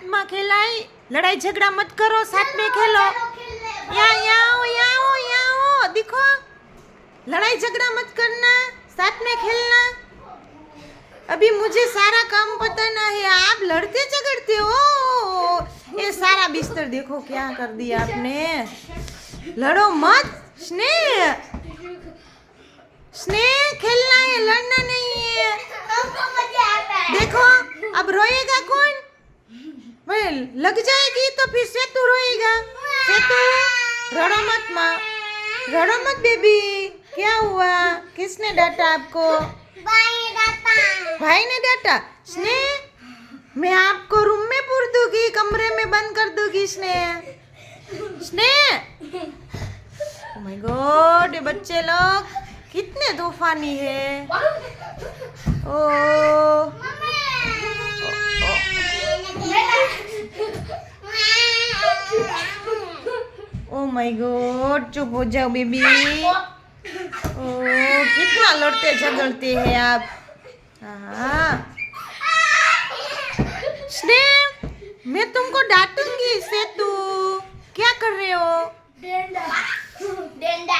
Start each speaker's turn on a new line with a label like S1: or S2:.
S1: में खेलाए, लड़ाई झगड़ा मत करो, साथ में खेलो। यहाँ आओ, देखो, लड़ाई झगड़ा मत करना, साथ में खेलना। अभी मुझे सारा काम पता ना है, आप लड़ते झगड़ते हो। ये सारा बिस्तर देखो क्या कर दिया आपने। लड़ो मत स्नेह, स्नेह खेलना है, लड़ना नहीं है। देखो अब रोएगा कौन? भाई लग जाएगी तो फिर सेतु रोएगा। सेतु रोड़ो मत माँ, रोड़ो मत बेबी। क्या हुआ? किसने डांटा आपको? भाई ने डांटा। स्नेह मैं आपको रूम में पूर दूंगी, कमरे में बंद कर दूंगी। स्नेह स्नेह ओह माय गॉड, ये बच्चे लोग कितने तूफानी है। ओ ओह माय गॉड, चुप हो जाओ बेबी। ओ कितना लड़ते झगड़ते हैं आप। हाँ स्नेह मैं तुमको डांटूंगी। सेतु क्या कर रहे हो?
S2: डेंडा